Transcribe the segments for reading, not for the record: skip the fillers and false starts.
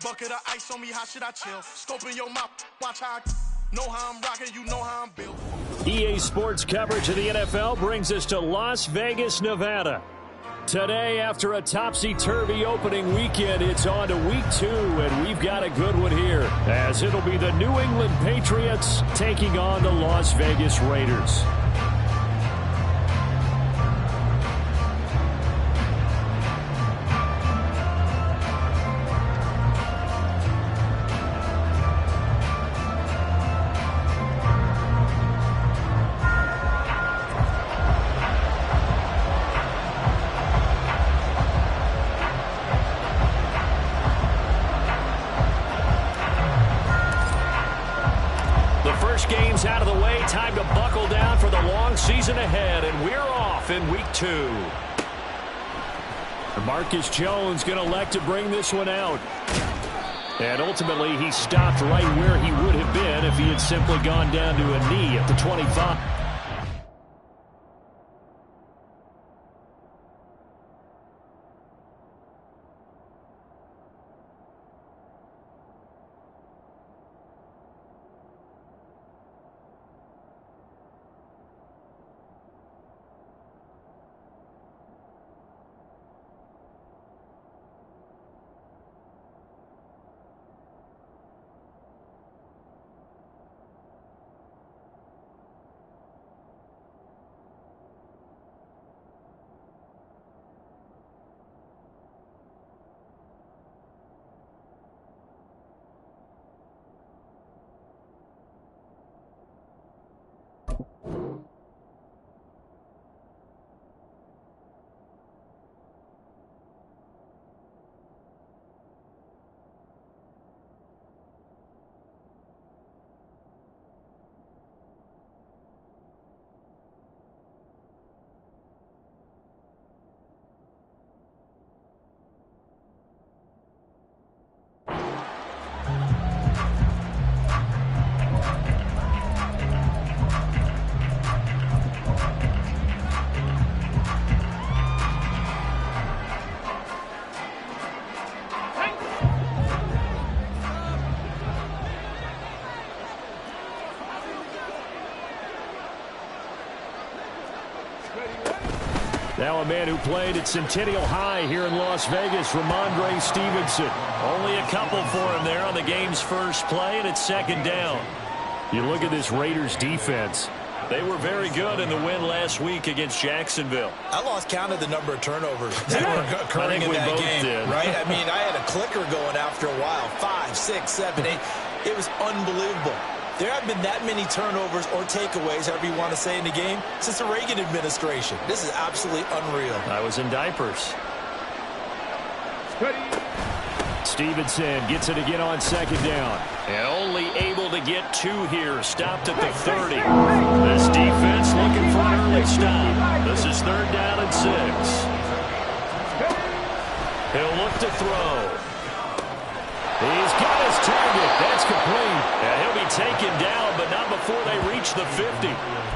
Bucket of ice on me, how should I chill? Scope in your mouth, watch how I know how I'm rocking, you know how I'm built. EA Sports coverage of the NFL brings us to Las Vegas, Nevada. Today, after a topsy-turvy opening weekend, it's on to week 2, and we've got a good one here, as it'll be the New England Patriots taking on the Las Vegas Raiders. Game's out of the way. Time to buckle down for the long season ahead, and we're off in week 2. Marcus Jones going to elect to bring this one out. And ultimately, he stopped right where he would have been if he had simply gone down to a knee at the 25. Now a man who played at Centennial High here in Las Vegas, Ramondre Stevenson. Only a couple for him there on the game's first play, and it's second down. You look at this Raiders defense. They were very good in the win last week against Jacksonville. I lost count of the number of turnovers that were occurring in that game. Did. Right? I mean, I had a clicker going after a while. 5, 6, 7, 8. It was unbelievable. There haven't been that many turnovers or takeaways, however you want to say, in the game since the Reagan administration. This is absolutely unreal. I was in diapers. Stevenson gets it again on second down. And only able to get 2 here. Stopped at the 30. This defense looking for an early stop. This is 3rd down and 6. He'll look to throw. He's got his target. That's complete. And he'll be taken down, but not before they reach the 50.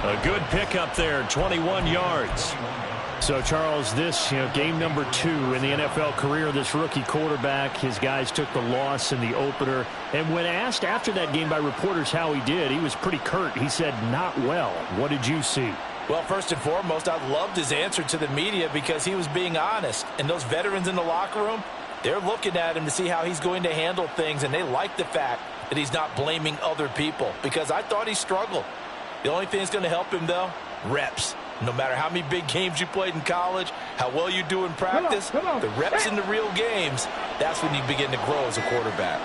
A good pickup there, 21 yards. So, Charles, this, game number 2 in the NFL career of this rookie quarterback. His guys took the loss in the opener. And when asked after that game by reporters how he did, he was pretty curt. He said, not well. What did you see? Well, first and foremost, I loved his answer to the media because he was being honest. And those veterans in the locker room, they're looking at him to see how he's going to handle things, and they like the fact that he's not blaming other people because I thought he struggled. The only thing that's going to help him, though, reps. No matter how many big games you played in college, how well you do in practice, the reps in the real games, that's when you begin to grow as a quarterback.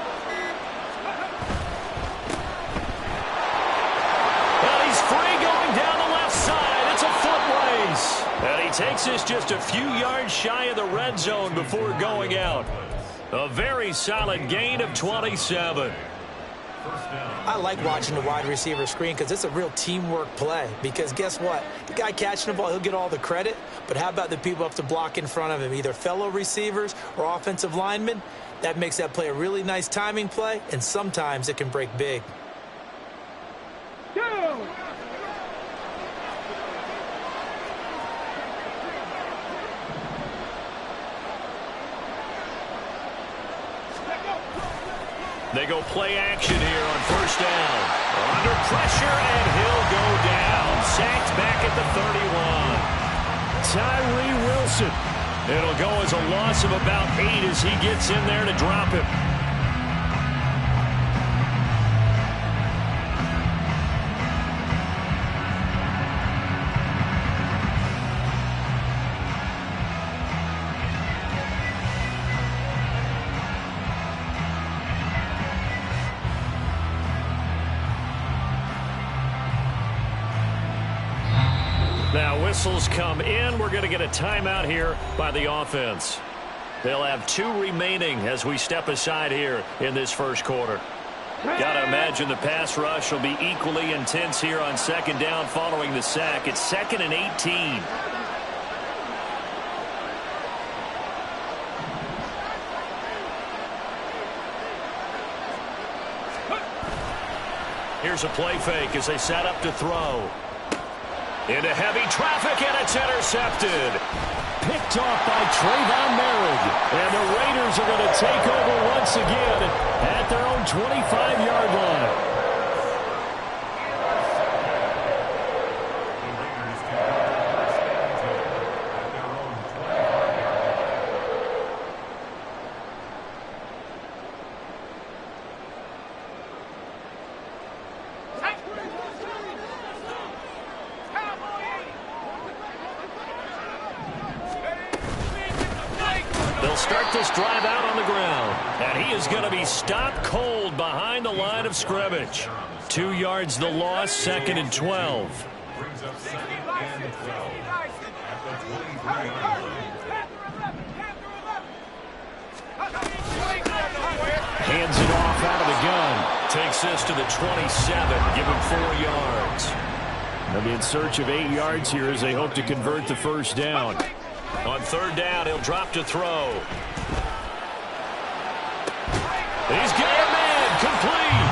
Well, he's free going down the left side. It's a foot race. And he takes this just a few yards shy of the red zone before going out. A very solid gain of 27. I like watching the wide receiver screen because it's a real teamwork play. Because guess what? The guy catching the ball, he'll get all the credit. But how about the people up to block in front of him, either fellow receivers or offensive linemen? That makes that play a really nice timing play, and sometimes it can break big. Go! They go play action here on first down. Under pressure, and he'll go down. Sacked back at the 31. Tyree Wilson. It'll go as a loss of about 8 as he gets in there to drop him. Now whistles come in. We're going to get a timeout here by the offense. They'll have 2 remaining as we step aside here in this first quarter. Got to imagine the pass rush will be equally intense here on second down following the sack. It's 2nd and 18. Here's a play fake as they set up to throw. Into heavy traffic, and it's intercepted. Picked off by Trayvon Merrick. And the Raiders are going to take over once again at their own 25-yard line. Start this drive out on the ground. And he is going to be stopped cold behind the line of scrimmage. 2 yards the loss, 2nd and 12. Hands it off out of the gun. Takes this to the 27. Give him 4 yards. They'll be in search of 8 yards here as they hope to convert the first down. On third down, he'll drop to throw. He's got a man complete.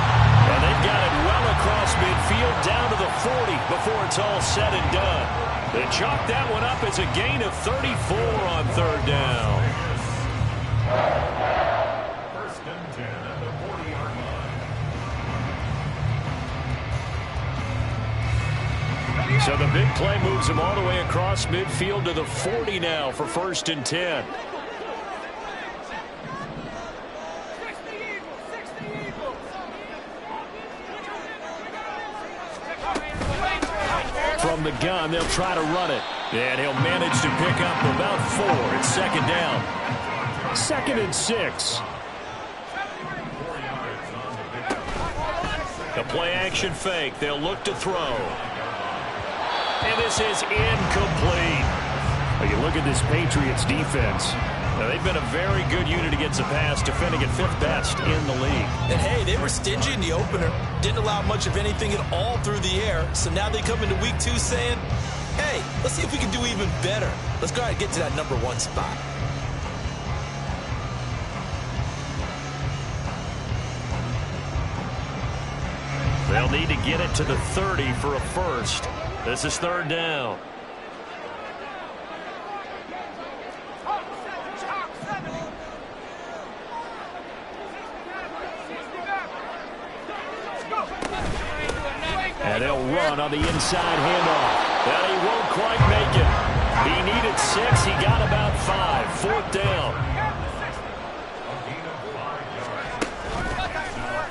And they've got it well across midfield down to the 40 before it's all said and done. They chalk that one up as a gain of 34 on third down. First and 10 at the 40-yard line. So the big play moves him all the way across midfield to the 40 now for 1st and 10. From the gun, they'll try to run it. And he'll manage to pick up about 4. It's 2nd down. 2nd and 6. The play action fake. They'll look to throw. And this is incomplete. Well, you look at this Patriots defense. Now, they've been a very good unit against the pass, defending at 5th best in the league. And, hey, they were stingy in the opener. Didn't allow much of anything at all through the air. So now they come into week 2 saying, hey, let's see if we can do even better. Let's go ahead and get to that number 1 spot. They'll need to get it to the 30 for a first. This is third down. And they'll run on the inside handoff. Well, he won't quite make it. He needed 6. He got about 5. 4th down.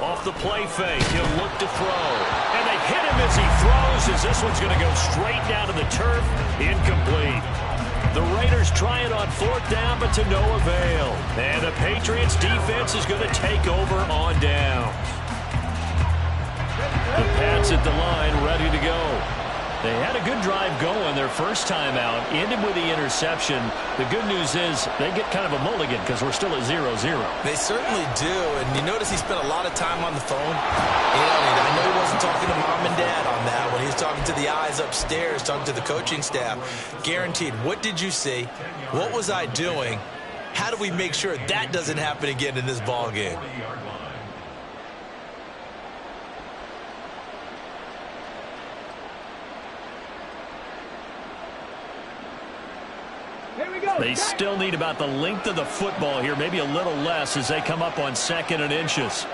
Off the play fake, he'll look to throw. And they hit him as he throws, as this one's going to go straight down to the turf. Incomplete. The Raiders try it on 4th down, but to no avail. And the Patriots defense is going to take over on down. The Pats at the line, ready to go. They had a good drive going their first time out, ended with the interception. The good news is they get kind of a mulligan because we're still at 0-0. They certainly do, and you notice he spent a lot of time on the phone. I know he wasn't talking to mom and dad on that one. He was talking to the eyes upstairs, talking to the coaching staff. Guaranteed. What did you see? What was I doing? How do we make sure that doesn't happen again in this ball game? They still need about the length of the football here, maybe a little less as they come up on 2nd and inches.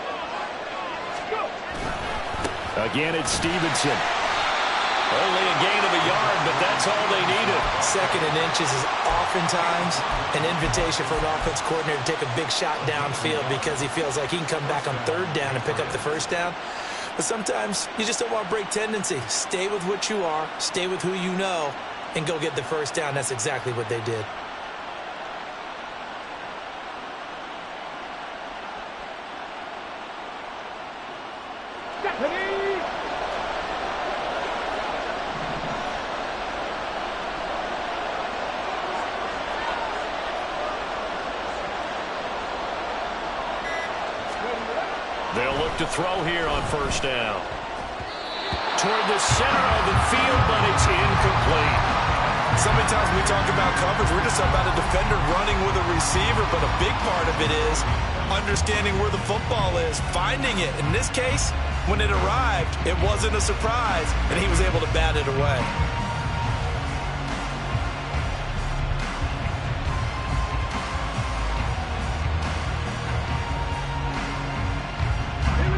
Again, it's Stevenson. Only a gain of a yard, but that's all they needed. 2nd and inches is oftentimes an invitation for an offense coordinator to take a big shot downfield because he feels like he can come back on 3rd down and pick up the 1st down. But sometimes you just don't want to break tendency. Stay with what you are, stay with who you know, and go get the 1st down. That's exactly what they did. They'll look to throw here on 1st down. Toward the center of the field, but it's incomplete. So many times we talk about coverage, we're just about a defender running with a receiver, but a big part of it is understanding where the football is, finding it. In this case, when it arrived, it wasn't a surprise, and he was able to bat it away.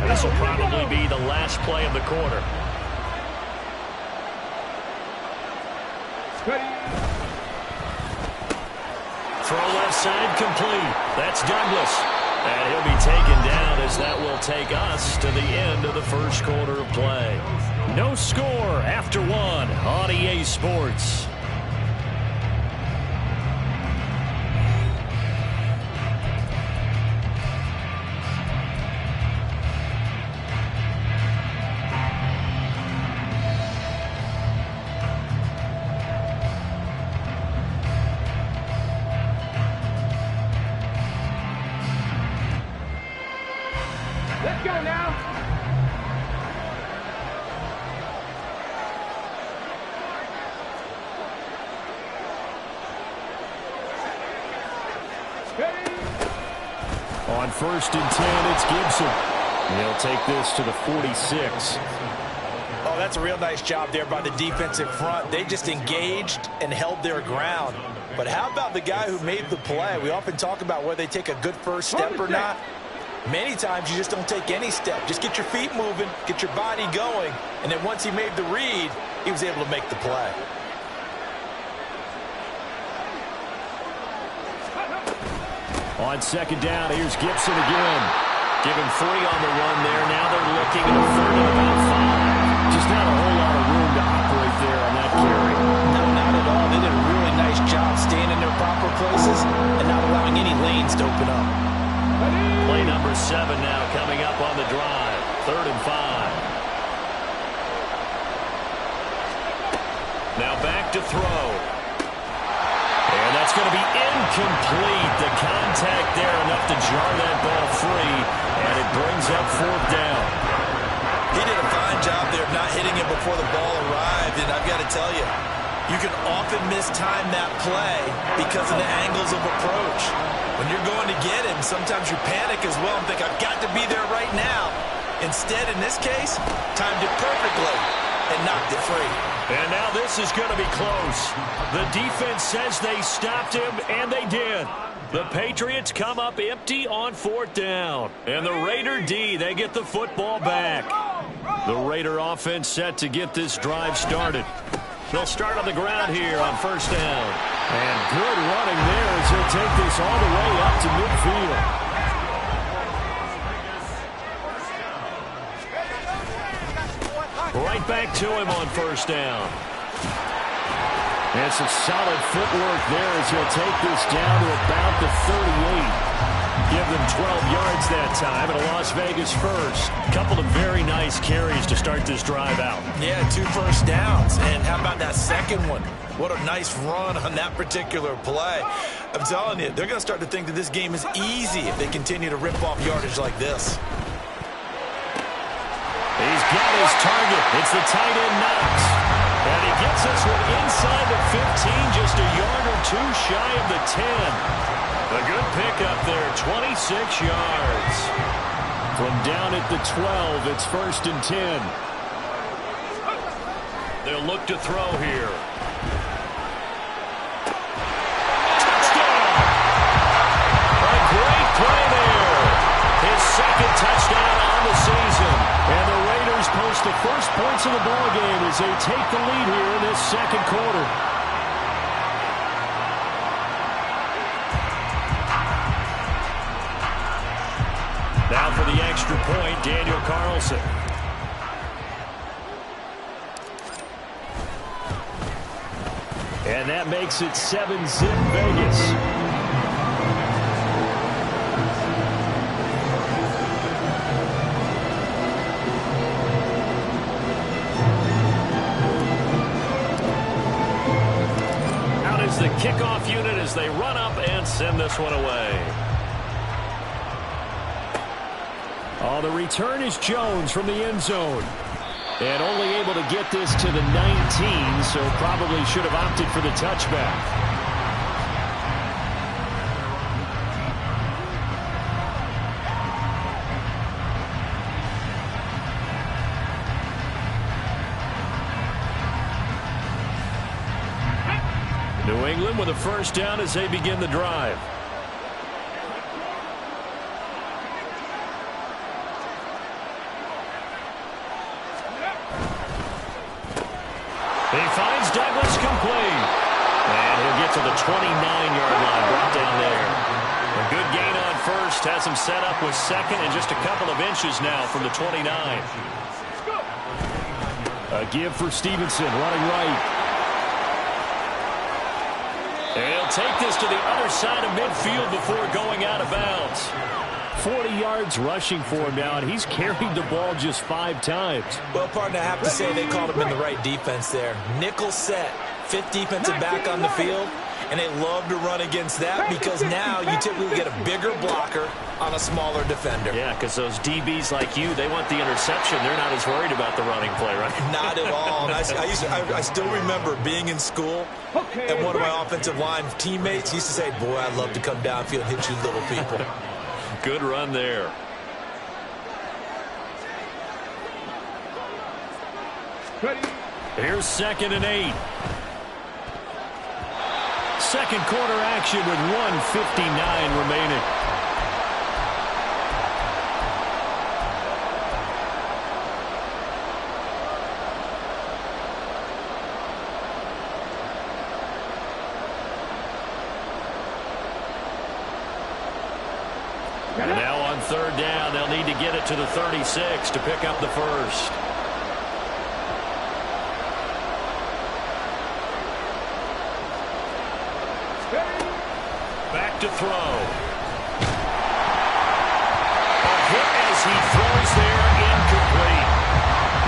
This will probably be the last play of the quarter. Throw left side complete. That's Douglas. And he'll be taken down as that will take us to the end of the 1st quarter of play. No score after 1 on EA Sports. Let's go now. On 1st and 10, it's Gibson. He'll take this to the 46. Oh, that's a real nice job there by the defensive front. They just engaged and held their ground. But how about the guy who made the play? We often talk about whether they take a good first step or not. Many times you just don't take any step. Just get your feet moving, get your body going, and then once he made the read, he was able to make the play. On 2nd down, here's Gibson again. Give him 3 on the run there. Now they're looking at a 3rd and about 5. Just not a whole lot of room to operate there on that carry. No, not at all. They did a really nice job staying in their proper places and not allowing any lanes to open up. Play number 7 now coming up on the drive. 3rd and 5. Now back to throw. And that's going to be incomplete. The contact there enough to jar that ball free. And it brings up 4th down. He did a fine job there of not hitting it before the ball arrived. And I've got to tell you, you can often mistime that play because of the angles of approach. When you're going to get him, sometimes you panic as well and think, I've got to be there right now. Instead, in this case, timed it perfectly and knocked it free. And now this is going to be close. The defense says they stopped him, and they did. The Patriots come up empty on 4th down. And the Raider D, they get the football back. The Raider offense set to get this drive started. They'll start on the ground here on 1st down. And good running there as he'll take this all the way up to midfield. Right back to him on 1st down. And some solid footwork there as he'll take this down to about the 38. Give them 12 yards that time, and a Las Vegas first. A couple of very nice carries to start this drive out. Yeah, 2 first downs. And how about that second one? What a nice run on that particular play. I'm telling you, they're going to start to think that this game is easy if they continue to rip off yardage like this. He's got his target. It's the tight end Knox. And he gets us one inside the 15, just a yard or 2 shy of the 10. A good pickup there, 26 yards. From down at the 12, it's 1st and 10. They'll look to throw here. Touchdown! A great play there. His 2nd touchdown on the season. And the Raiders post just the first points of the ball game as they take the lead here in this second quarter. Now for the extra point, Daniel Carlson. And that makes it 7-zip Vegas. Out is the kickoff unit as they run up and send this one away. Oh, the return is Jones from the end zone. And only able to get this to the 19, so probably should have opted for the touchback. New England with a first down as they begin the drive. He finds Douglas complete. And he'll get to the 29-yard line, brought down there. A good gain on first, has him set up with second and just a couple of inches now from the 29. A give for Stevenson, running right. And he'll take this to the other side of midfield before going out of bounds. 40 yards rushing for him now, and he's carried the ball just 5 times. Well, partner, I have to say they called him in the right defense there. Nickel set, 5th defensive back on the field, and they love to run against that because now you typically get a bigger blocker on a smaller defender. Yeah, because those DBs like you, they want the interception. They're not as worried about the running play, right? Not at all. And I still remember being in school, and one of my offensive line teammates used to say, boy, I'd love to come downfield and hit you little people. Good run there. Here's 2nd and 8. Second quarter action with 1:59 remaining. And now on 3rd down, they'll need to get it to the 36 to pick up the first. Back to throw. A hit as he throws there, incomplete.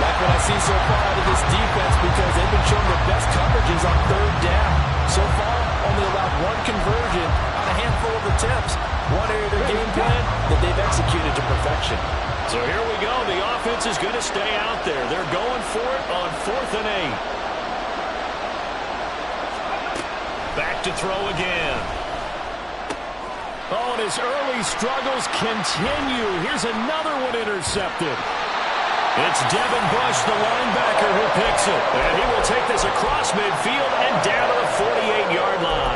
Like what I see so far out of this defense, because they've been showing the best coverages on 3rd down. So far, only allowed 1 conversion on a handful of attempts. One area of their game plan that they've executed to perfection. So here we go. The offense is going to stay out there. They're going for it on 4th and 8. Back to throw again. Oh, and his early struggles continue. Here's another one intercepted. It's Devin Bush, the linebacker, who picks it. And he will take this across midfield and down to the 48-yard line.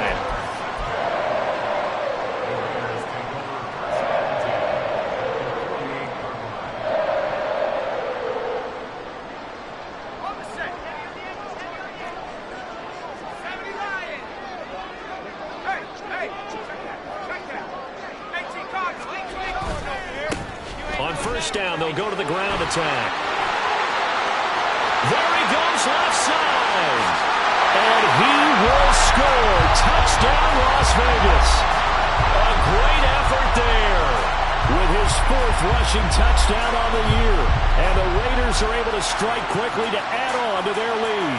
On first down, they'll go to the ground attack. There he goes, left side. And he will score. Touchdown, Las Vegas. A great effort there with his 4th rushing touchdown on the year. And the Raiders are able to strike quickly to add on to their lead.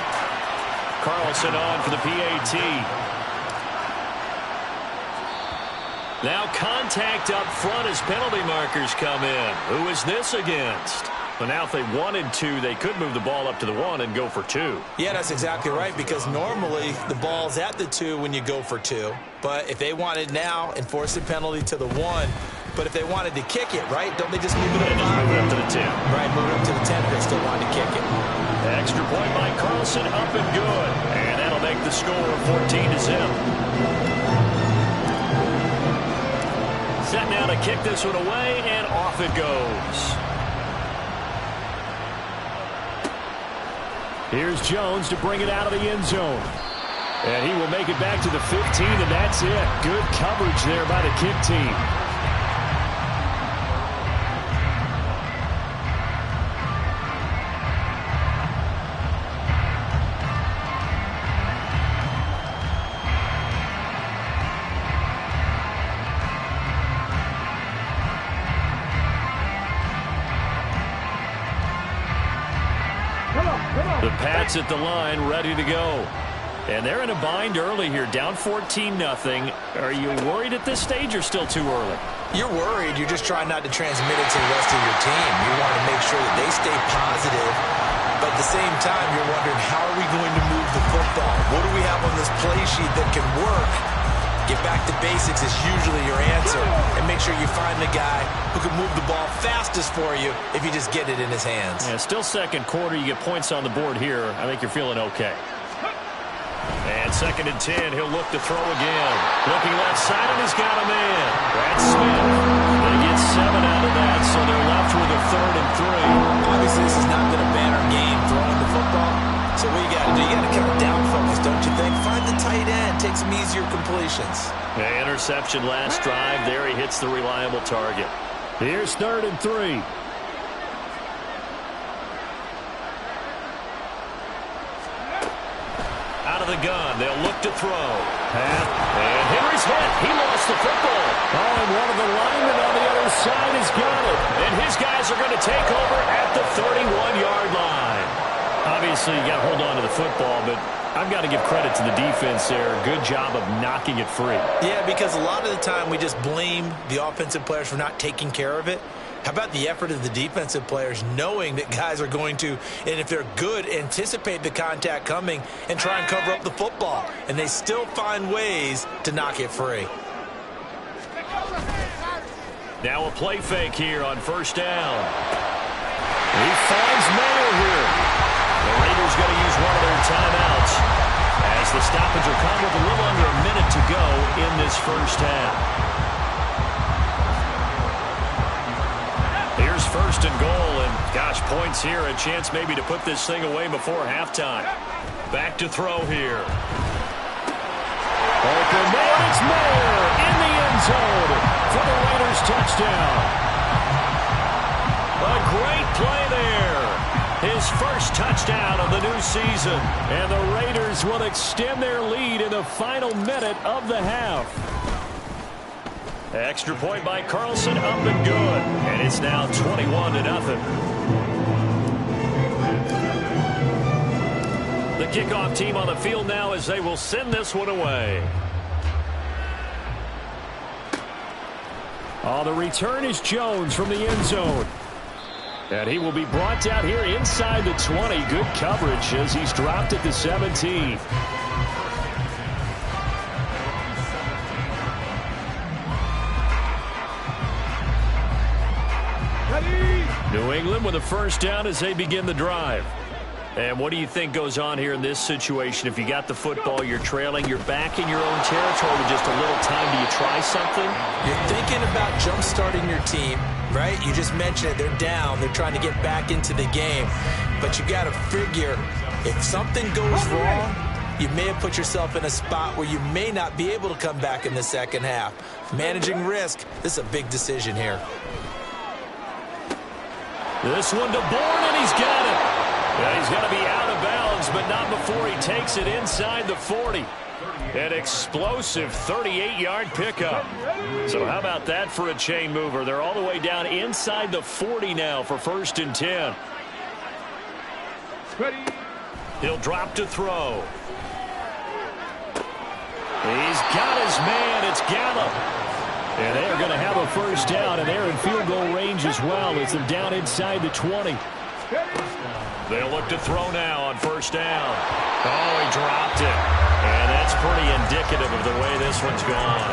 Carlson on for the PAT. Now contact up front as penalty markers come in. Who is this against? But now if they wanted to, they could move the ball up to the 1 and go for 2. Yeah, that's exactly right, because normally the ball's at the 2 when you go for 2. But if they wanted now, enforce the penalty to the 1. But if they wanted to kick it, right, don't they just move it up? Move it up to the 10. Right, move it up to the 10 if they still wanted to kick it. The extra point by Carlson, up and good. And that'll make the score 14-0. Set now to kick this one away, and off it goes. Here's Jones to bring it out of the end zone. And he will make it back to the 15, and that's it. Good coverage there by the kick team. The Pats at the line, ready to go. And they're in a bind early here, down 14-0. Are you worried at this stage or still too early? You're worried. You're just trying not to transmit it to the rest of your team. You want to make sure that they stay positive. But at the same time, you're wondering, how are we going to move the football? What do we have on this play sheet that can work? Get back to basics is usually your answer. And make sure you find the guy who can move the ball fastest for you if you just get it in his hands. Yeah, still second quarter. You get points on the board here. I think you're feeling okay. And 2nd and 10. He'll look to throw again. Looking left side, and he's got a man. That's Smith. They get 7 out of that, so they're left with a 3rd and 3. Obviously, this has not been a banner game throwing the football. So what you got to do, you got to come down focus, don't you think? Find the tight end. Take some easier completions. Yeah, interception last drive. There he hits the reliable target. Here's 3rd and 3. Out of the gun. They'll look to throw. And Henry's hit. He lost the football. Oh, and one of the linemen on the other side has got it. And his guys are going to take over at the 31-yard line. Obviously, you got to hold on to the football, but I've got to give credit to the defense there. Good job of knocking it free. Yeah, because a lot of the time we just blame the offensive players for not taking care of it. How about the effort of the defensive players knowing that guys are going to, and if they're good, anticipate the contact coming and try and cover up the football. And they still find ways to knock it free. Now a play fake here on 1st down. He finds Mayer here. The Raiders going to use one of their timeouts as the stoppage will come with a little under a minute to go in this 1st half. Here's 1st and goal, and gosh, points here, a chance maybe to put this thing away before halftime. Back to throw here. Open man, it's Mayer in the end zone for the Raiders touchdown. A great play there. His 1st touchdown of the new season. And the Raiders will extend their lead in the final minute of the half. Extra point by Carlson, up and good. And it's now 21-0. The kickoff team on the field now as they will send this one away. Oh, the return is Jones from the end zone. And he will be brought down here inside the 20. Good coverage as he's dropped at the 17. New England with a 1st down as they begin the drive. And what do you think goes on here in this situation? If you got the football, you're trailing, you're back in your own territory with just a little time. Do you try something? You're thinking about jump-starting your team, right? You just mentioned it. They're down. They're trying to get back into the game. But you got to figure, if something goes wrong, you may have put yourself in a spot where you may not be able to come back in the 2nd half. Managing risk, this is a big decision here. This one to Bourne, and he's got it. Yeah, he's going to be out of bounds, but not before he takes it inside the 40. An explosive 38-yard pickup. So how about that for a chain mover? They're all the way down inside the 40 now for 1st and 10. Ready. He'll drop to throw. He's got his man. It's Gallup. And they're going to have a 1st down, and they're in field goal range as well. It's them down inside the 20. They'll look to throw now on 1st down. Oh, he dropped it. And that's pretty indicative of the way this one's gone.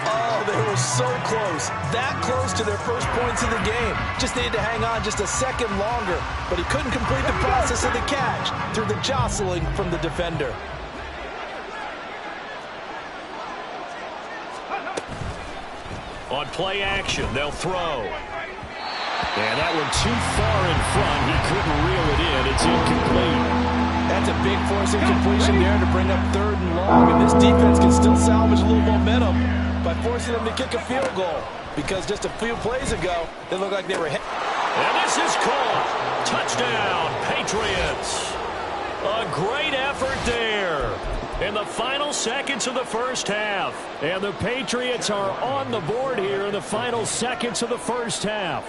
Oh, they were so close. That close to their first points of the game. Just needed to hang on just a second longer. But he couldn't complete the process of the catch through the jostling from the defender. On play action, they'll throw. And that one too far in front. He couldn't reel it in. It's incomplete. That's a big force incompletion there to bring up 3rd and long. And this defense can still salvage a little momentum by forcing them to kick a field goal. Because just a few plays ago, they looked like they were hit. And this is caught. Touchdown, Patriots. A great effort there in the final seconds of the first half. And the Patriots are on the board here in the final seconds of the first half.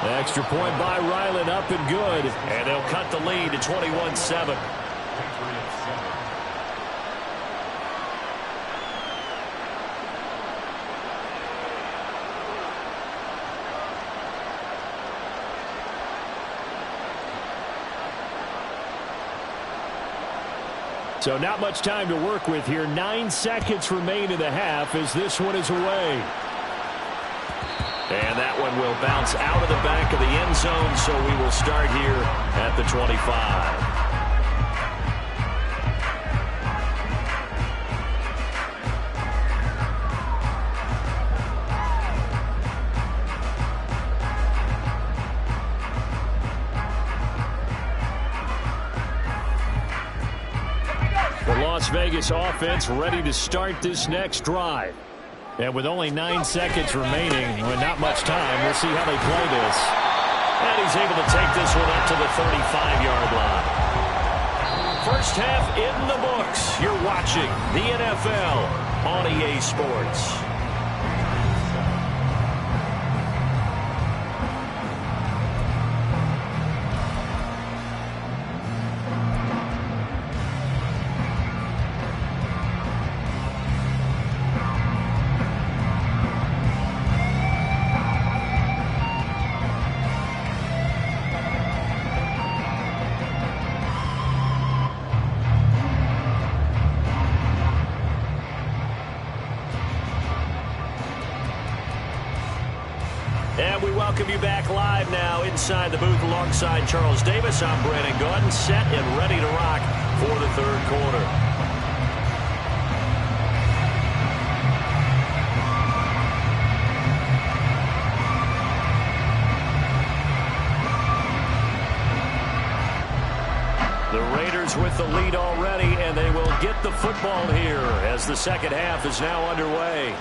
Extra point by Ryland, up and good. And they'll cut the lead to 21-7. So not much time to work with here. 9 seconds remain in the half as this one is away. And that one will bounce out of the back of the end zone, so we will start here at the 25. The Las Vegas offense ready to start this next drive. And with only 9 seconds remaining, and not much time, we'll see how they play this. And he's able to take this one up to the 35-yard line. First half in the books. You're watching the NFL on EA Sports. And we welcome you back live now inside the booth alongside Charles Davis. I'm Brandon Gaudin, set and ready to rock for the 3rd quarter. The Raiders with the lead already, and they will get the football here as the second half is now underway.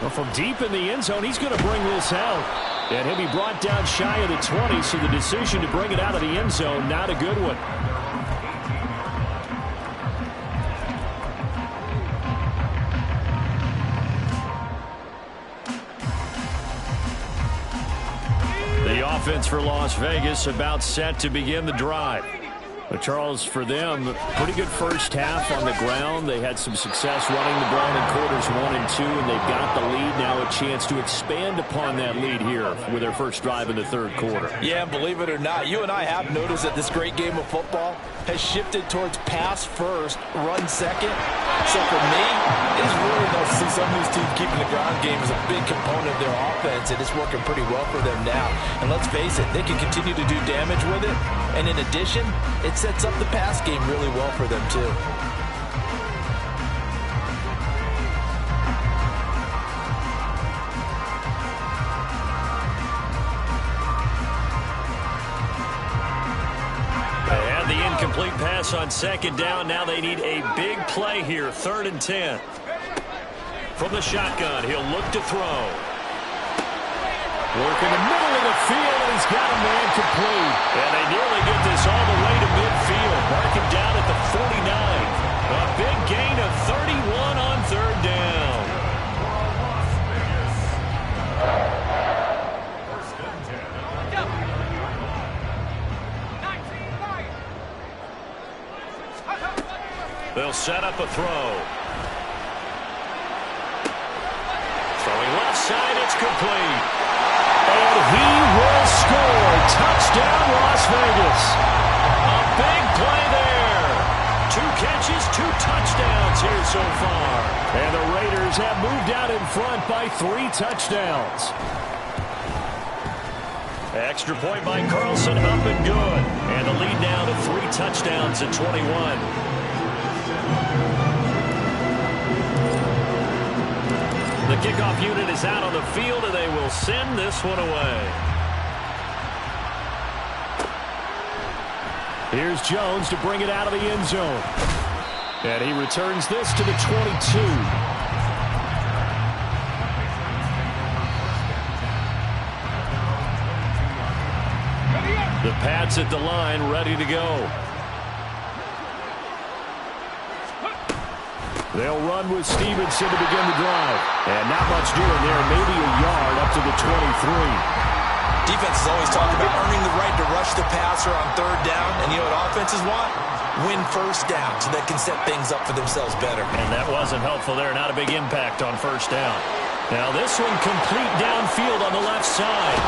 Well, from deep in the end zone, he's going to bring this out. And he'll be brought down shy of the 20, so the decision to bring it out of the end zone, not a good one. The offense for Las Vegas about set to begin the drive. But Charles, for them, pretty good first half on the ground. They had some success running the ball in quarters 1 and 2, and they've got the lead now, a chance to expand upon that lead here with their first drive in the 3rd quarter. Yeah, believe it or not, you and I have noticed that this great game of football has shifted towards pass first, run second. So for me, it's really nice to see some of these teams keeping the ground game as a big component of their offense, and it's working pretty well for them now. And let's face it, they can continue to do damage with it. And in addition, it sets up the pass game really well for them, too. They had the incomplete pass on 2nd down. Now they need a big play here, 3rd and 10. From the shotgun, he'll look to throw. Work in the middle of the field, and he's got a man complete. And they nearly get this all the way to midfield. Mark him down at the 49. A big gain of 31 on 3rd down. They'll set up a throw. Throwing left side, it's complete. And he will score. Touchdown, Las Vegas. A big play there. 2 catches, 2 touchdowns here so far. And the Raiders have moved out in front by 3 touchdowns. Extra point by Carlson, up and good. And the lead now to 3 touchdowns at 21. the kickoff unit is out on the field, and they will send this one away. Here's Jones to bring it out of the end zone. And he returns this to the 22. The Pats at the line, ready to go. They'll run with Stevenson to begin the drive. And not much doing there. Maybe a yard up to the 23. Defenses always talk about earning the right to rush the passer on third down. And you know what offenses want? Win first down so they can set things up for themselves better. And that wasn't helpful there. Not a big impact on first down. Now this one complete downfield on the left side.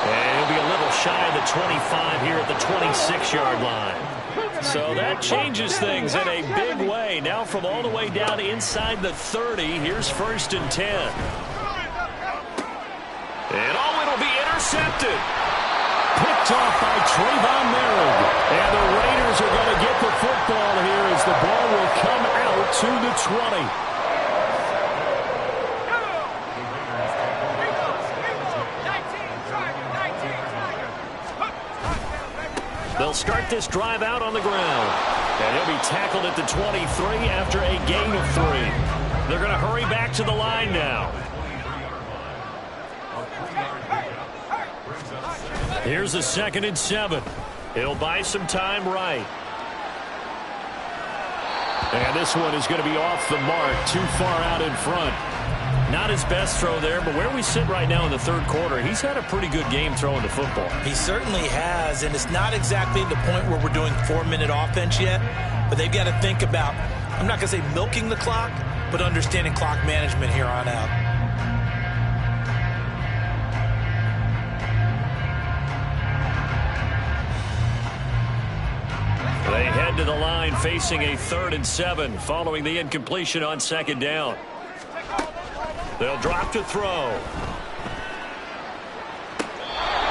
And he'll be a little shy of the 25 here at the 26-yard line. So that changes things in a big way. Now from all the way down inside the 30, here's 1st and 10. And it'll be intercepted. Picked off by Trayvon Merritt. And the Raiders are going to get the football here as the ball will come out to the 20. They'll start this drive out on the ground. And he'll be tackled at the 23 after a gain of 3. They're going to hurry back to the line now. Here's a 2nd and 7. He'll buy some time right. And this one is going to be off the mark, too far out in front. Not his best throw there, but where we sit right now in the 3rd quarter, he's had a pretty good game throwing the football. He certainly has, and it's not exactly the point where we're doing 4-minute offense yet, but they've got to think about, I'm not going to say milking the clock, but understanding clock management here on out. They head to the line facing a 3rd and 7 following the incompletion on 2nd down. They'll drop to throw.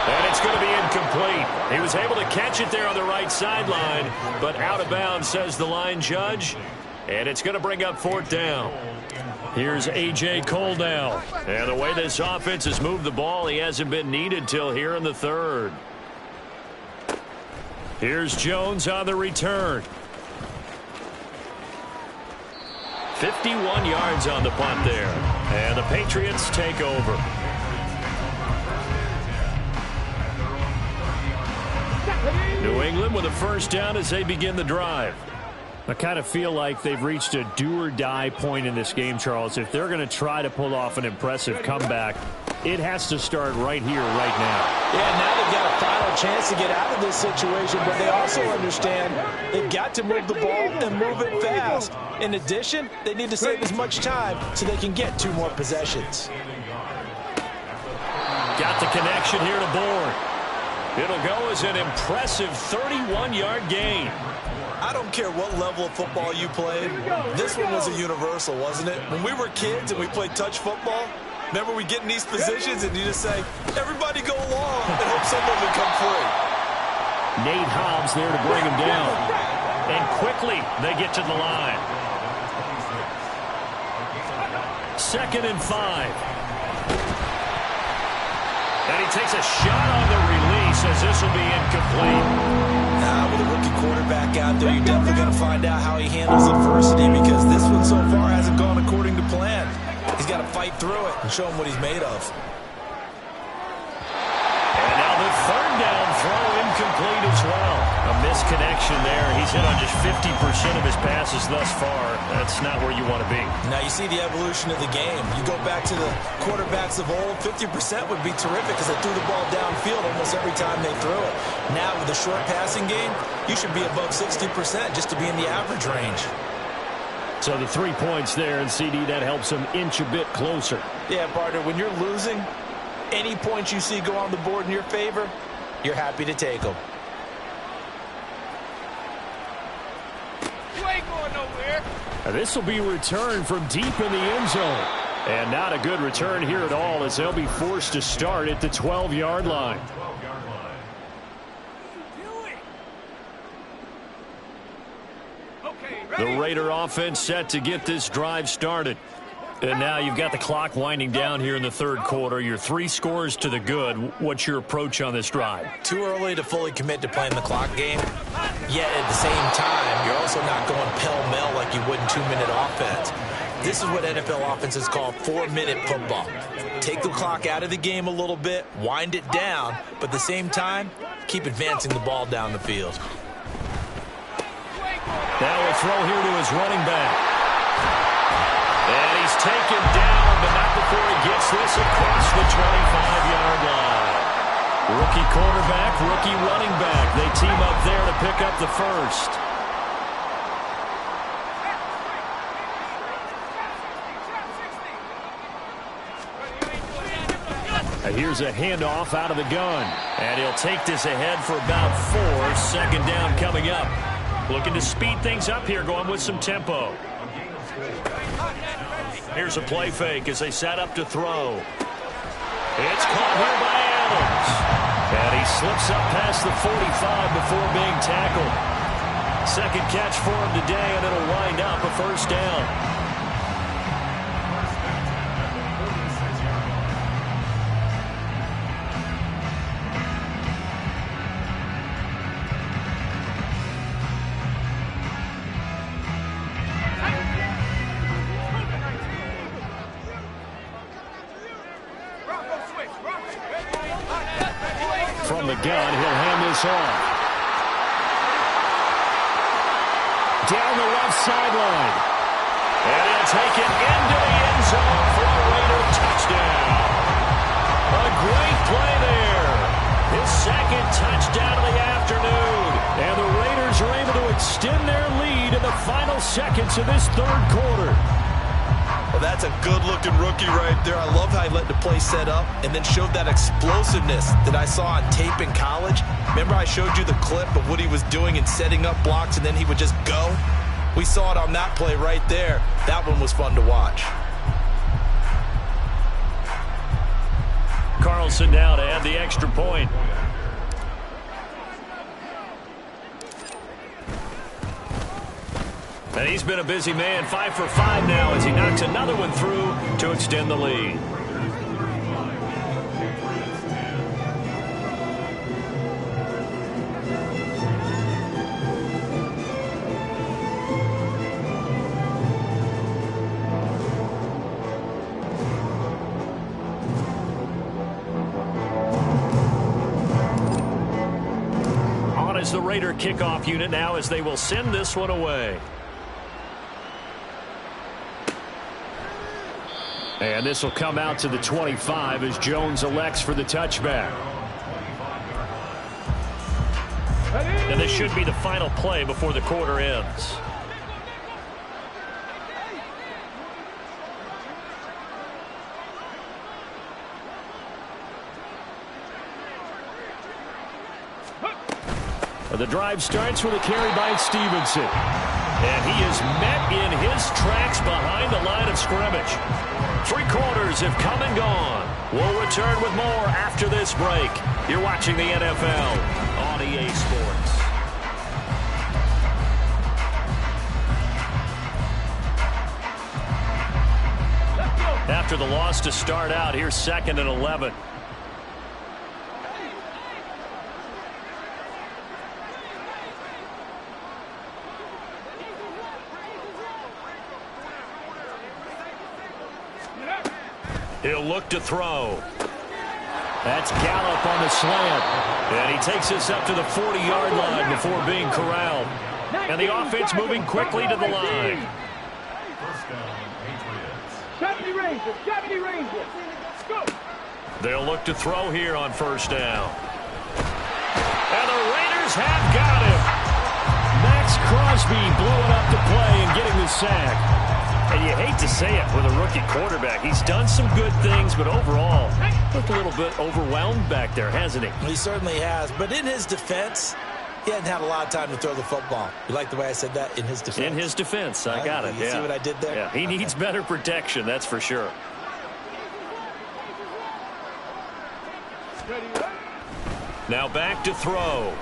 And it's going to be incomplete. He was able to catch it there on the right sideline, but out of bounds, says the line judge. And it's going to bring up 4th down. Here's A.J. Cole now. And the way this offense has moved the ball, he hasn't been needed till here in the 3rd. Here's Jones on the return. 51 yards on the punt there. And the Patriots take over. New England with a 1st down as they begin the drive. I kind of feel like they've reached a do-or-die point in this game, Charles. If they're going to try to pull off an impressive comeback, it has to start right here, right now. Yeah, now they've got a final chance to get out of this situation, but they also understand they've got to move the ball and move it fast. In addition, they need to save as much time so they can get 2 more possessions. Got the connection here to Bourne. It'll go as an impressive 31-yard gain. I don't care what level of football you played. This one was a universal, wasn't it? When we were kids and we played touch football, remember we get in these positions and you just say, everybody go along and hope someone will come free. Nate Hobbs there to bring him down. And quickly they get to the line. 2nd and 5. And he takes a shot on the release as this will be incomplete. With a rookie quarterback out there, you're definitely going to find out how he handles adversity because this one so far hasn't gone according to plan. He's got to fight through it and show him what he's made of. And now the 3rd down throw incomplete as well. A misconnection there. He's hit on just 50% of his passes thus far. That's not where you want to be. Now you see the evolution of the game. You go back to the quarterbacks of old, 50% would be terrific because they threw the ball downfield almost every time they threw it. Now with the short passing game, you should be above 60% just to be in the average range. So the 3 points there, and CD, that helps him inch a bit closer. Yeah, partner, when you're losing, any points you see go on the board in your favor, you're happy to take them. You ain't going nowhere. This will be returned from deep in the end zone. And not a good return here at all as they'll be forced to start at the 12-yard line. The Raider offense set to get this drive started. And now you've got the clock winding down here in the third quarter. You're 3 scores to the good. What's your approach on this drive? Too early to fully commit to playing the clock game. Yet at the same time, you're also not going pell-mell like you would in 2-minute offense. This is what NFL offenses call 4-minute football. Take the clock out of the game a little bit, wind it down, but at the same time, keep advancing the ball down the field. Now a throw here to his running back. And he's taken down, but not before he gets this across the 25-yard line. Rookie quarterback, rookie running back. They team up there to pick up the first. And here's a handoff out of the gun. And he'll take this ahead for about 4. Second down coming up. Looking to speed things up here, going with some tempo. Here's a play fake as they set up to throw. It's caught here by Adams. And he slips up past the 45 before being tackled. Second catch for him today, and it'll wind up a first down. From the gun, he'll hand this off. Down the left sideline. And he'll take it into the end zone for a Raider touchdown. A great play there. His second touchdown of the afternoon. And the Raiders are able to extend their lead in the final seconds of this third quarter. Well, that's a good-looking rookie right there. I love how he let the play set up and then showed that explosiveness that I saw on tape in college. Remember I showed you the clip of what he was doing and setting up blocks, and then he would just go? We saw it on that play right there. That one was fun to watch. Carlson now to add the extra point. And he's been a busy man, 5 for 5 now as he knocks another one through to extend the lead. On is the Raider kickoff unit now as they will send this one away. And this will come out to the 25 as Jones elects for the touchback. And this should be the final play before the quarter ends. The drive starts with a carry by Stevenson. And he is met in his tracks behind the line of scrimmage. 3 quarters have come and gone. We'll return with more after this break. You're watching the NFL on EA Sports. After the loss to start out, here's 2nd and 11. He'll look to throw. That's Gallup on the slant. And he takes this up to the 40-yard line before being corralled. And the offense moving quickly to the line. They'll look to throw here on first down. And the Raiders have got him. Max Crosby blowing up the play and getting the sack. And you hate to say it with a rookie quarterback. He's done some good things, but overall, looked a little bit overwhelmed back there, hasn't he? He certainly has. But in his defense, he hadn't had a lot of time to throw the football. You like the way I said that? In his defense? In his defense. I got it. You see what I did there? Yeah, he needs better protection, that's for sure. Now back to throw.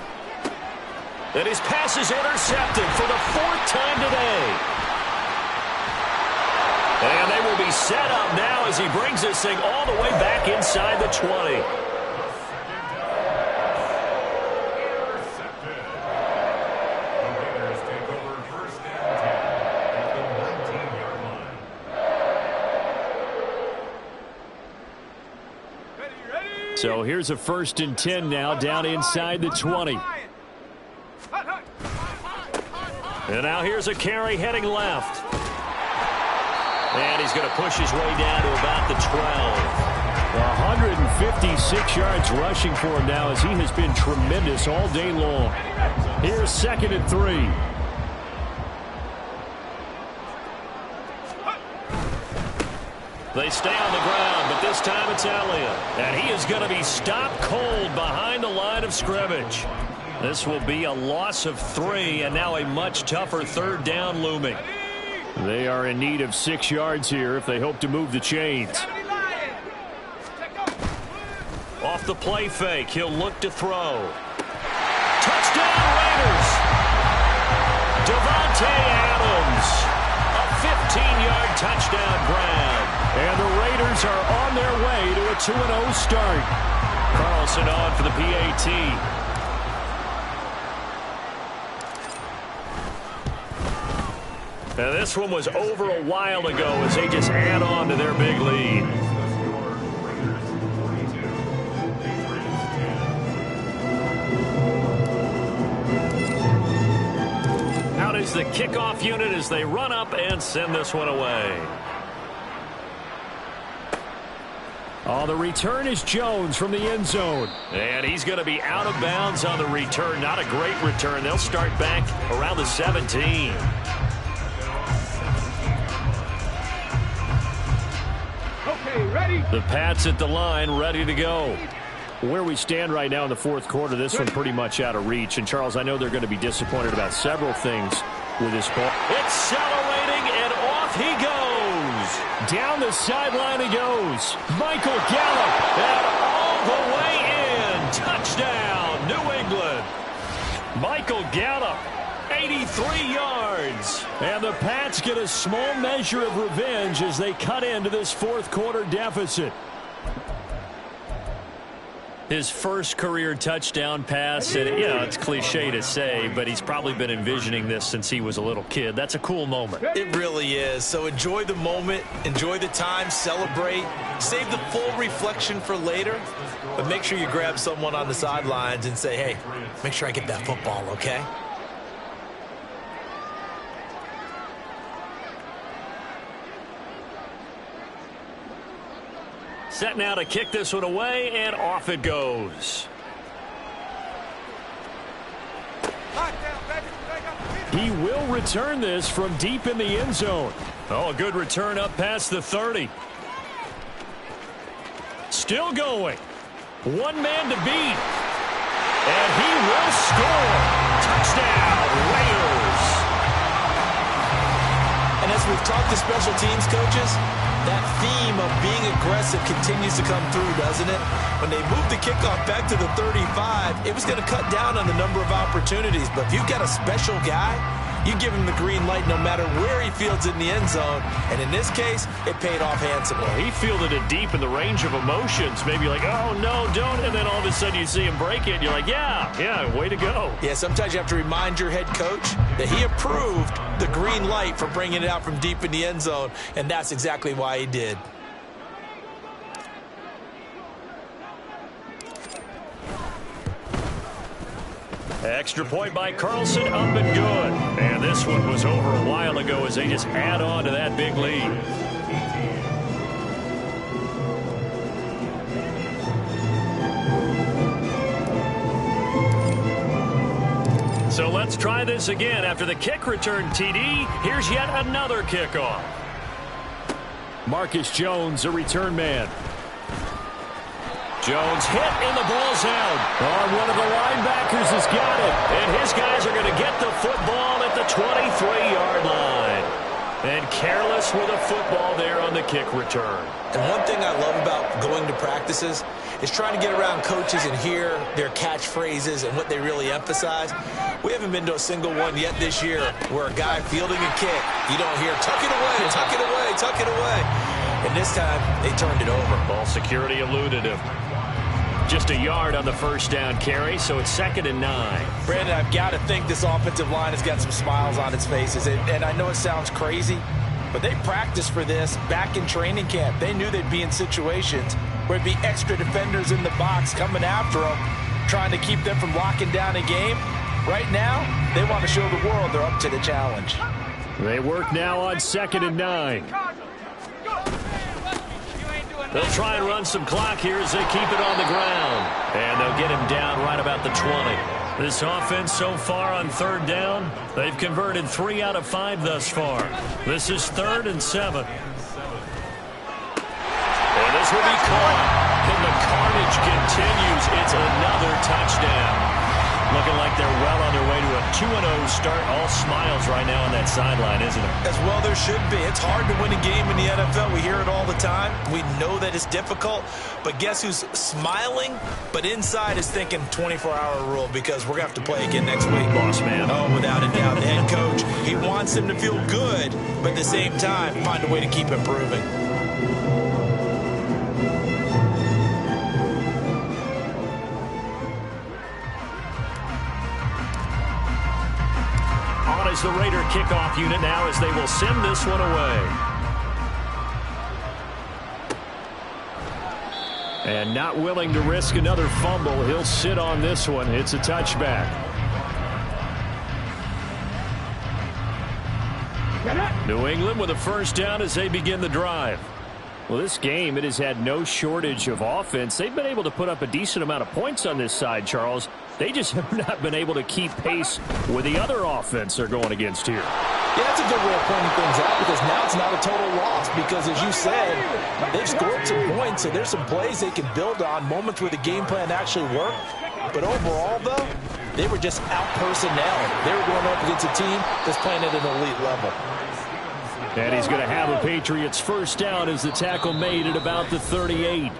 And his pass is intercepted for the 4th time today. And they will be set up now as he brings this thing all the way back inside the 20. So here's a 1st and 10 now down inside the 20. And now here's a carry heading left. And he's going to push his way down to about the 12. 156 yards rushing for him now as he has been tremendous all day long. Here's 2nd and 3. They stay on the ground, but this time it's Elliott. And he is going to be stopped cold behind the line of scrimmage. This will be a loss of 3, and now a much tougher 3rd down looming. They are in need of 6 yards here if they hope to move the chains. Off the play fake, he'll look to throw. Touchdown Raiders! Devontae Adams. A 15-yard touchdown grab. And the Raiders are on their way to a 2-0 start. Carlson on for the PAT. Now this one was over a while ago as they just add on to their big lead. Out is the kickoff unit as they run up and send this one away. Oh, the return is Jones from the end zone. And he's going to be out of bounds on the return. Not a great return. They'll start back around the 17. Okay, ready? The Pats at the line, ready to go. Where we stand right now in the 4th quarter, this one pretty much out of reach. And, Charles, I know they're going to be disappointed about several things with this ball. Accelerating, and off he goes. Down the sideline he goes. Michael Gallup, and all the way in. Touchdown, New England. Michael Gallup, 83 yards. And the Pats get a small measure of revenge as they cut into this 4th quarter deficit. His first career touchdown pass, and it's cliche to say, but he's probably been envisioning this since he was a little kid. That's a cool moment. It really is. So enjoy the moment, enjoy the time, celebrate, save the full reflection for later, but make sure you grab someone on the sidelines and say, hey, make sure I get that football, okay? Set now to kick this one away, and off it goes. He will return this from deep in the end zone. Oh, a good return up past the 30. Still going. One man to beat. And he will score. Touchdown, Raiders. And as we've talked to special teams coaches, that theme of being aggressive continues to come through, doesn't it? When they moved the kickoff back to the 35, it was going to cut down on the number of opportunities. But if you've got a special guy, you give him the green light no matter where he fields it in the end zone. And in this case, it paid off handsomely. He fielded it deep in the range of emotions. Maybe like, oh, no, don't. And then all of a sudden you see him break it. And you're like, yeah, way to go. Yeah, sometimes you have to remind your head coach that he approved the green light for bringing it out from deep in the end zone. And that's exactly why he did. Extra point by Carlson, up and good. And this one was over a while ago as they just add on to that big lead. So let's try this again. After the kick return TD, here's yet another kickoff. Marcus Jones, a return man. Jones hit and the ball's out. Oh, one of the linebackers has got it. And his guys are going to get the football at the 23-yard line. And careless with a football there on the kick return. And one thing I love about going to practices is trying to get around coaches and hear their catchphrases and what they really emphasize. We haven't been to a single one yet this year where a guy fielding a kick, you don't hear, tuck it away, tuck it away. And this time, they turned it over. Ball security eluded him. Just a yard on the first down carry, so it's 2nd and 9. Brandon, I've got to think this offensive line has got some smiles on its faces. And I know it sounds crazy, but they practiced for this back in training camp. They knew they'd be in situations where it'd be extra defenders in the box coming after them, trying to keep them from locking down a game. Right now, they want to show the world they're up to the challenge. They work now on 2nd and 9. They'll try and run some clock here as they keep it on the ground. And they'll get him down right about the 20. This offense so far on 3rd down, they've converted 3 out of 5 thus far. This is 3rd and 7. And this will be caught. And the carnage continues. It's another touchdown. Looking like they're well on their way to a 2-0 start. All smiles right now on that sideline, isn't it? As well there should be. It's hard to win a game in the NFL. We hear it all the time. We know that it's difficult. But guess who's smiling? But inside is thinking 24-hour rule because we're going to have to play again next week. Boss man. Oh, without a doubt. The head coach, he wants them to feel good, but at the same time, find a way to keep improving. Is the Raider kickoff unit now as they will send this one away. And not willing to risk another fumble, he'll sit on this one. It's a touchback. New England with a first down as they begin the drive. Well, this game, it has had no shortage of offense. They've been able to put up a decent amount of points on this side, Charles. They just have not been able to keep pace with the other offense they're going against here. Yeah, that's a good way of pointing things out because now it's not a total loss because, as you said, they've scored some points, so there's some plays they can build on, moments where the game plan actually worked. But overall, though, they were just out-personnel. They were going up against a team that's playing at an elite level. And he's going to have a Patriots first down as the tackle made at about the 38.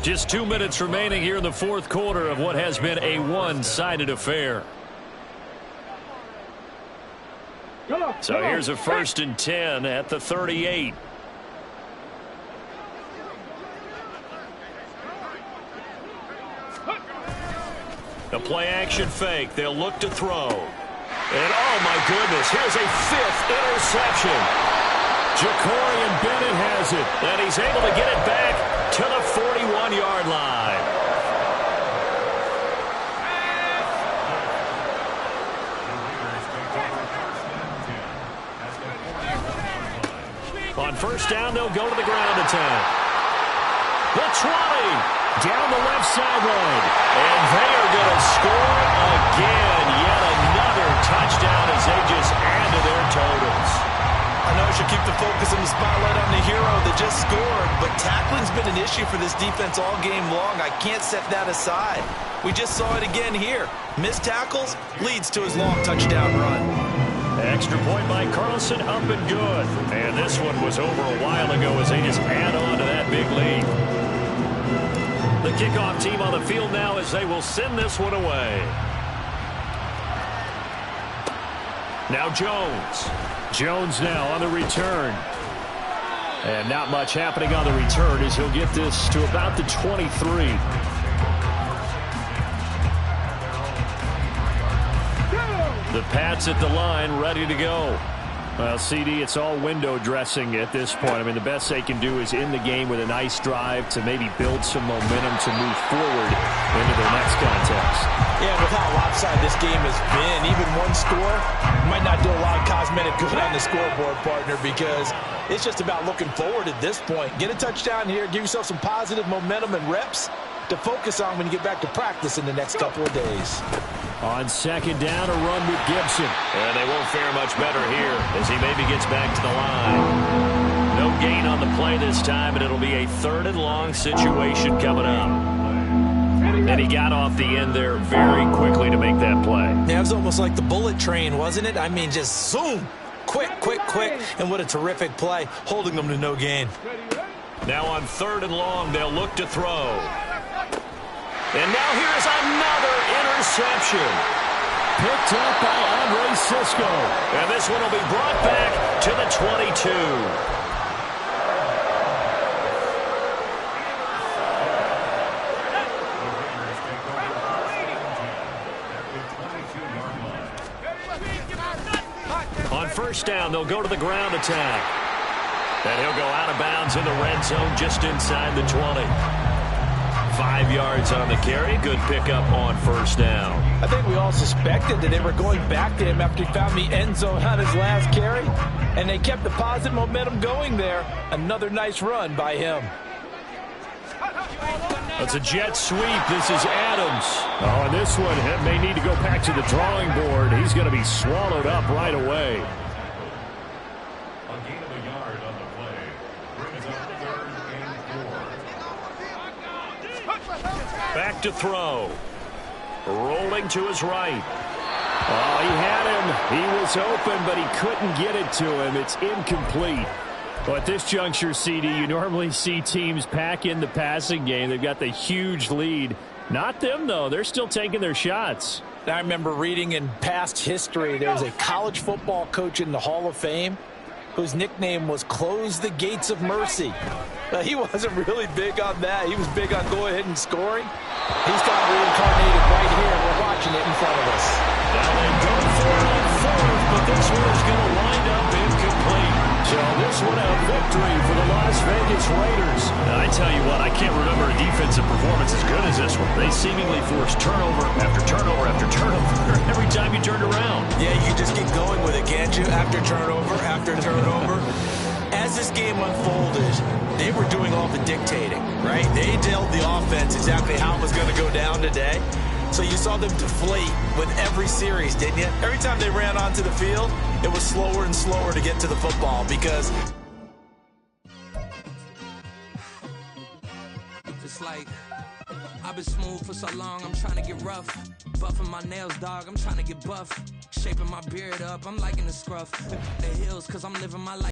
Just 2 minutes remaining here in the 4th quarter of what has been a one-sided affair. So here's a 1st and 10 at the 38. A play-action fake. They'll look to throw. And, oh, my goodness, here's a 5th interception. Ja'Cory Bennett has it, and he's able to get it back to the 41-yard line. On first down, they'll go to the ground attack. The 20. Down the left sideline. And they are going to score again. Yet another touchdown as they just add to their totals. I know I should keep the focus and the spotlight on the hero that just scored, but tackling's been an issue for this defense all game long. I can't set that aside. We just saw it again here. Missed tackles leads to his long touchdown run. Extra point by Carlson, up and good. And this one was over a while ago as they just add on to that big lead. The kickoff team on the field now as they will send this one away. Now Jones. Jones now on the return. And not much happening on the return as he'll get this to about the 23. The Pats at the line, ready to go. Well, CD, it's all window dressing at this point. I mean, the best they can do is end the game with a nice drive to maybe build some momentum to move forward into their next contest. Yeah, with how lopsided this game has been, even one score might not do a lot of cosmetic good on the scoreboard, partner, because it's just about looking forward at this point. Get a touchdown here, give yourself some positive momentum and reps to focus on when you get back to practice in the next couple of days. On second down, a run with Gibson. And they won't fare much better here as he maybe gets back to the line. No gain on the play this time, and it'll be a 3rd and long situation coming up. And he got off the end there very quickly to make that play. Yeah, it was almost like the bullet train, wasn't it? I mean, just zoom. Quick, quick, quick. And what a terrific play, holding them to no gain. Now on 3rd and long, they'll look to throw. And now here's another interception. Picked up by Andre Sisco. And this one will be brought back to the 22. first down. They'll go to the ground attack. And he'll go out of bounds in the red zone just inside the 20. 5 yards on the carry. Good pickup on first down. I think we all suspected that they were going back to him after he found the end zone on his last carry. And they kept the positive momentum going there. Another nice run by him. That's a jet sweep. This is Adams. Oh, and this one may need to go back to the drawing board. He's going to be swallowed up right away. A gain of a yard on the play. Brings up 3rd and 4. Back to throw. Rolling to his right. Oh, he had him. He was open, but he couldn't get it to him. It's incomplete. Well, at this juncture, CD, you normally see teams pack in the passing game. They've got the huge lead. Not them, though. They're still taking their shots. I remember reading in past history, there was a college football coach in the Hall of Fame whose nickname was Close the Gates of Mercy. But he wasn't really big on that. He was big on go ahead and scoring. He's got reincarnated right here. We're watching it in front of us. Now they go for it on 4th, but this one is going to wind up incomplete. So this one a victory for the Las Vegas Raiders. Now, I tell you what, I can't remember a defensive performance as good as this one. They seemingly forced turnover after turnover after turnover every time you turned around. Yeah, you just keep going with it, can't you? After turnover, after turnover. As this game unfolded, they were doing all the dictating, right? They told the offense exactly how it was going to go down today. So you saw them deflate with every series, didn't you? Every time they ran onto the field, it was slower and slower to get to the football because... It's like, I've been smooth for so long, I'm trying to get rough. Buffing my nails, dog, I'm trying to get buff. Shaping my beard up, I'm liking the scruff. The hills, cause I'm living my life.